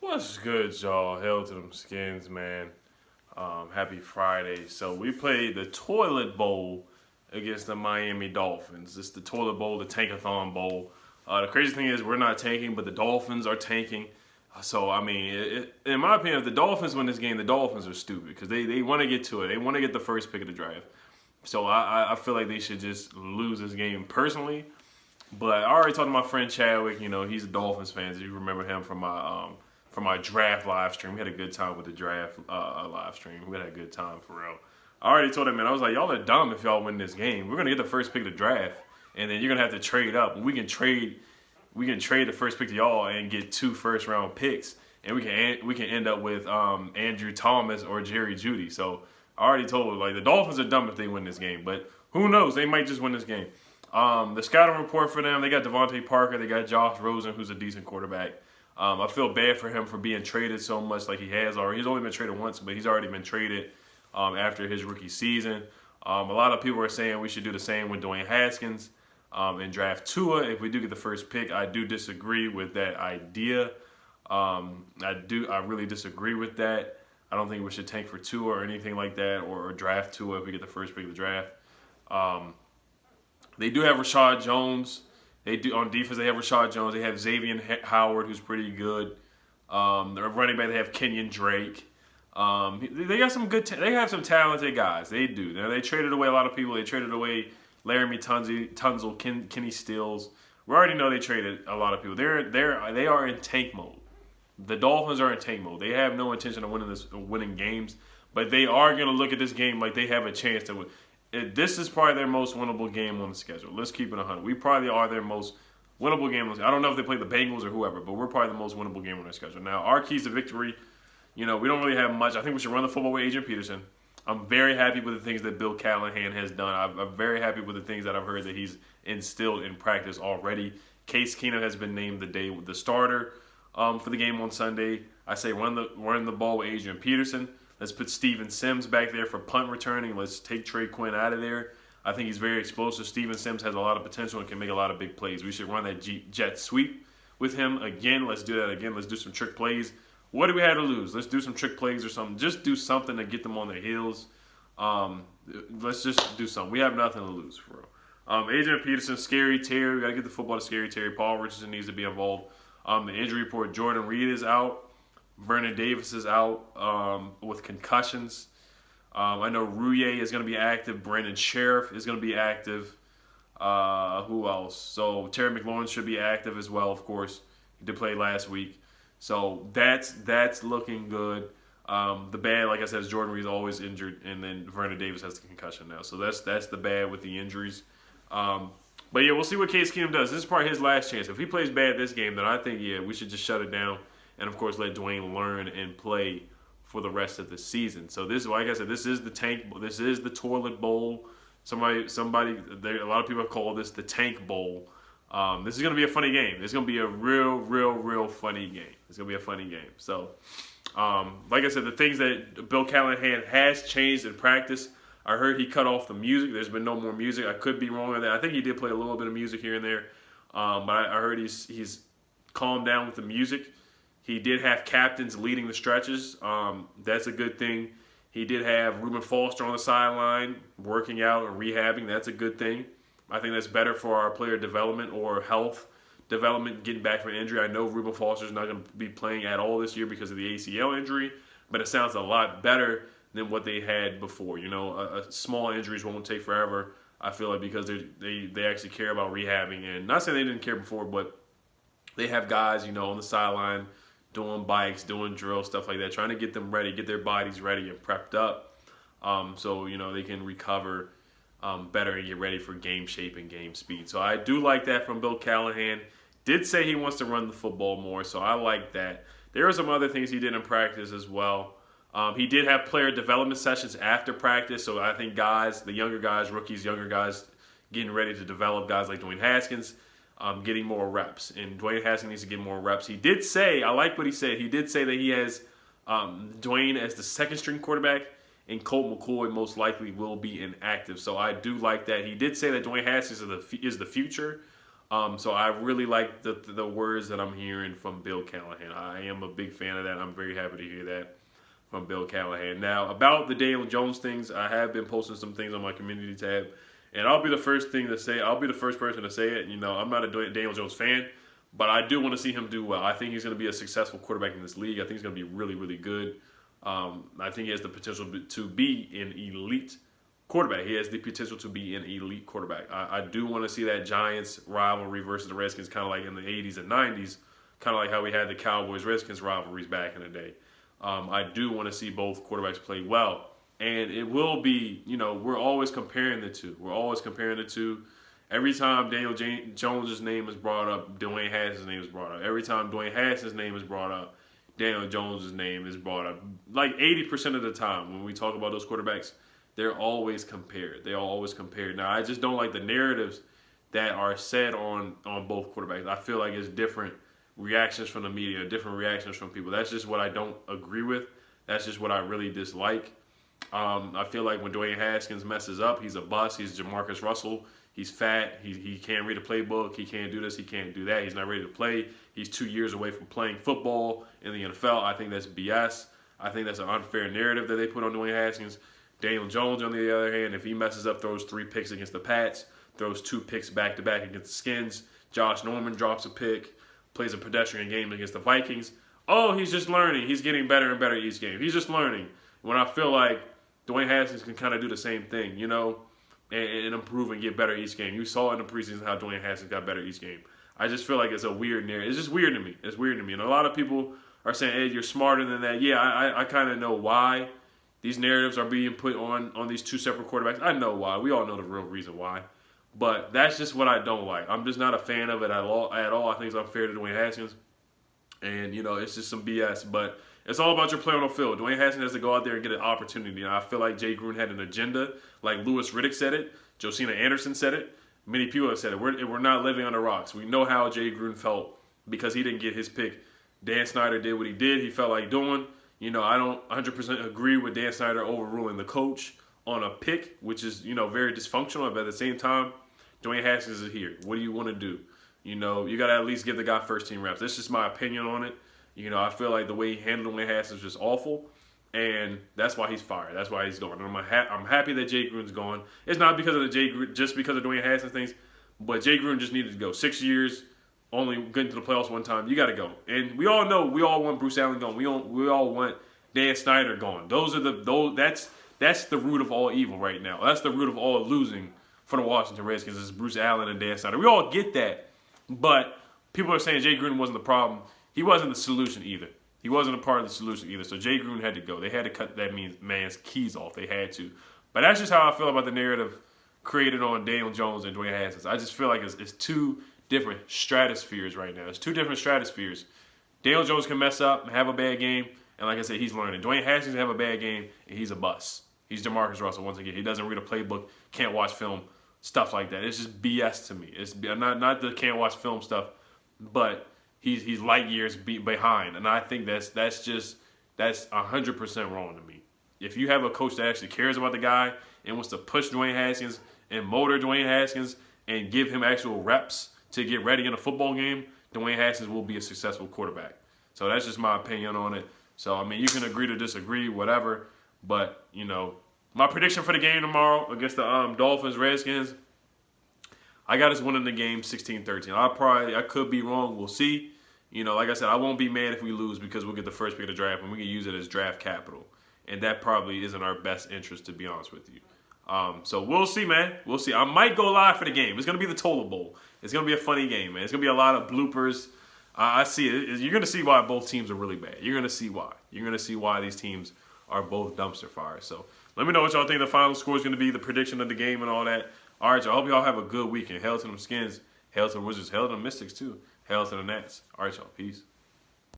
What's good, y'all? Hell to them skins, man. Happy Friday. So we played the Toilet Bowl against the Miami Dolphins. It's the Toilet Bowl, the Tankathon Bowl. The crazy thing is we're not tanking, but the Dolphins are tanking. So, I mean, in my opinion, if the Dolphins win this game, the Dolphins are stupid because they want to get to it. They want to get the first pick of the draft. So I feel like they should just lose this game personally. But I already talked to my friend Chadwick. You know, he's a Dolphins fan. So you remember him from my draft live stream. We had a good time with the draft live stream. We had a good time for real. I already told him, man, I was like, y'all are dumb if y'all win this game. We're gonna get the first pick of the draft, and then you're gonna have to trade up. We can trade the first pick to y'all and get 2 first-round picks, and we can end up with Andrew Thomas or Jerry Jeudy. So I already told him, like, the Dolphins are dumb if they win this game, but who knows? They might just win this game. The scouting report for them, they got Devontae Parker, they got Josh Rosen, who's a decent quarterback. I feel bad for him for being traded so much like he has already. He's only been traded once, but he's already been traded after his rookie season. A lot of people are saying we should do the same with Dwayne Haskins and draft Tua if we do get the first pick. I do disagree with that idea. I really disagree with that. I don't think we should tank for Tua or anything like that, or draft Tua if we get the first pick of the draft. They do have Rashad Jones. They do on defense. They have Rashad Jones. They have Xavier Howard, who's pretty good. Their running back. They have Kenyon Drake. They got some good. They have some talented guys. They do. Now, they traded away a lot of people. They traded away Laramie Tunzel, Kenny Stills. We already know they traded a lot of people. They are in tank mode. The Dolphins are in tank mode. They have no intention of winning games, but they are going to look at this game like they have a chance to win. This is probably their most winnable game on the schedule. Let's keep it 100. We probably are their most winnable game. I don't know if they play the Bengals or whoever, but we're probably the most winnable game on their schedule. Now, our keys to victory, we don't really have much. I think we should run the football with Adrian Peterson. I'm very happy with the things that Bill Callahan has done. I'm very happy with the things that I've heard that he's instilled in practice already. Case Keenum has been named the starter for the game on Sunday. I say run the ball with Adrian Peterson. Let's put Steven Sims back there for punt returning. Let's take Trey Quinn out of there. I think he's very explosive. Steven Sims has a lot of potential and can make a lot of big plays. We should run that jet sweep with him again. Let's do that again. Let's do some trick plays. What do we have to lose? Let's do some trick plays or something. Just do something to get them on their heels. Let's just do something. We have nothing to lose, for real. Adrian Peterson, Scary Terry. We got to get the football to Scary Terry. Paul Richardson needs to be involved. The injury report, Jordan Reed is out. Vernon Davis is out with concussions. I know Rouye is going to be active. Brandon Sheriff is going to be active. Who else? So Terry McLaurin should be active as well, of course. He did play last week. So that's looking good. The bad, like I said, is Jordan Reed is always injured, and then Vernon Davis has the concussion now. So that's the bad with the injuries. But yeah, we'll see what Case Keenum does. This is probably his last chance. If he plays bad this game, then I think, we should just shut it down. And, of course, let Dwayne learn and play for the rest of the season. So, this, like I said, this is the tank. This is the toilet bowl. A lot of people have called this the tank bowl. This is going to be a funny game. It's going to be a real funny game. It's going to be a funny game. So, like I said, the things that Bill Callahan has changed in practice, I heard he cut off the music. There's been no more music. I could be wrong on that. I think he did play a little bit of music here and there. But I heard he's calmed down with the music. He did have captains leading the stretches. That's a good thing. He did have Reuben Foster on the sideline working out and rehabbing. That's a good thing. I think that's better for our player development or health development, getting back from an injury. I know Reuben Foster is not going to be playing at all this year because of the ACL injury, but it sounds a lot better than what they had before. Small injuries won't take forever, I feel like, because they actually care about rehabbing. And not saying they didn't care before, but they have guys, on the sideline doing bikes, doing drills, stuff like that, trying to get them ready, get their bodies ready and prepped up so, they can recover better and get ready for game shape and game speed. So I do like that from Bill Callahan. Did say he wants to run the football more, so I like that. There are some other things he did in practice as well. He did have player development sessions after practice, so I think guys, the younger guys, rookies, younger guys, getting ready to develop, guys like Dwayne Haskins, getting more reps. And Dwayne Haskins needs to get more reps. He did say, I like what he said, he did say that he has Dwayne as the second string quarterback, and Colt McCoy most likely will be inactive. So I do like that. He did say that Dwayne Haskins is the future. So I really like the words that I'm hearing from Bill Callahan. I am a big fan of that. I'm very happy to hear that from Bill Callahan. Now, about the Daniel Jones things, I have been posting some things on my community tab, and I'll be the first thing to say. I'll be the first person to say it. I'm not a Daniel Jones fan, but I do want to see him do well. I think he's going to be a successful quarterback in this league. I think he's going to be really, really good. I think he has the potential to be an elite quarterback. He has the potential to be an elite quarterback. I do want to see that Giants rivalry versus the Redskins, kind of like in the 80s and 90s, kind of like how we had the Cowboys-Redskins rivalries back in the day. I do want to see both quarterbacks play well. And it will be, we're always comparing the two. We're always comparing the two. Every time Daniel Jones' name is brought up, Dwayne Haskins' name is brought up. Every time Dwayne Haskins' name is brought up, Daniel Jones' name is brought up. Like 80% of the time when we talk about those quarterbacks, they're always compared. They are always compared. Now, I just don't like the narratives that are said on both quarterbacks. I feel like it's different reactions from the media, different reactions from people. That's just what I don't agree with. That's just what I really dislike. I feel like when Dwayne Haskins messes up, he's a bust. He's Jamarcus Russell. He's fat. He can't read a playbook. He can't do this. He can't do that. He's not ready to play. He's 2 years away from playing football in the NFL. I think that's BS. I think that's an unfair narrative that they put on Dwayne Haskins. Daniel Jones, on the other hand, if he messes up, throws 3 picks against the Pats, throws 2 picks back-to-back against the Skins, Josh Norman drops a pick, plays a pedestrian game against the Vikings. Oh, he's just learning. He's getting better and better each game. He's just learning. When I feel like Dwayne Haskins can kind of do the same thing, and improve and get better each game. You saw in the preseason how Dwayne Haskins got better each game. I just feel like it's a weird narrative. It's just weird to me. It's weird to me. And a lot of people are saying, hey, you're smarter than that. Yeah, I kind of know why these narratives are being put on these 2 separate quarterbacks. I know why. We all know the real reason why. But that's just what I don't like. I'm just not a fan of it at all. I think it's unfair to Dwayne Haskins. And, it's just some BS. But it's all about your play on the field. Dwayne Haskins has to go out there and get an opportunity. And I feel like Jay Gruden had an agenda. Like Louis Riddick said it. Josina Anderson said it. Many people have said it. We're not living on the rocks. We know how Jay Gruden felt because he didn't get his pick. Dan Snyder did what he did. He felt like doing. I don't 100% agree with Dan Snyder overruling the coach on a pick, which is, very dysfunctional. But at the same time, Dwayne Haskins is here. What do you want to do? You got to at least give the guy first-team reps. That's just my opinion on it. I feel like the way he handled Dwayne Haskins was just awful, and that's why he's fired. That's why he's gone. And I'm happy that Jay Gruden's gone. It's not because of just because of Dwayne Haskins things, but Jay Gruden just needed to go. 6 years, only getting to the playoffs one time. You got to go. And we all know, we all want Bruce Allen gone. We all want Dan Snyder gone. That's the root of all evil right now. That's the root of all losing for the Washington Redskins is Bruce Allen and Dan Snyder. We all get that, but people are saying Jay Gruden wasn't the problem. He wasn't the solution either. He wasn't a part of the solution either. So Jay Gruden had to go. They had to cut that man's keys off. They had to. But that's just how I feel about the narrative created on Daniel Jones and Dwayne Haskins. I just feel like it's 2 different stratospheres right now. It's 2 different stratospheres. Daniel Jones can mess up and have a bad game, and like I said, he's learning. Dwayne Haskins can have a bad game, and he's a bust. He's Jamarcus Russell once again. He doesn't read a playbook, can't watch film, stuff like that. It's just BS to me. It's not the can't watch film stuff, but he's light years behind, and I think that's 100% wrong to me. If you have a coach that actually cares about the guy and wants to push Dwayne Haskins and motor Dwayne Haskins and give him actual reps to get ready in a football game, Dwayne Haskins will be a successful quarterback. So that's just my opinion on it. So, you can agree to disagree, whatever. But, my prediction for the game tomorrow against the Dolphins, Redskins, I got us winning the game 16-13. I could be wrong. We'll see. Like I said, I won't be mad if we lose because we'll get the first pick of the draft and we can use it as draft capital. And that probably isn't our best interest, to be honest with you. So we'll see, man. We'll see. I might go live for the game. It's going to be the Tola Bowl. It's going to be a funny game, man. It's going to be a lot of bloopers. I see it. You're going to see why both teams are really bad. You're going to see why. You're going to see why these teams are both dumpster fires. So let me know what y'all think the final score is going to be, the prediction of the game and all that. All right, y'all. I hope y'all have a good weekend. Hail to them Skins. Hail to the Wizards. Hail to the Mystics, too. Hail to the Nets. All right, y'all. Peace.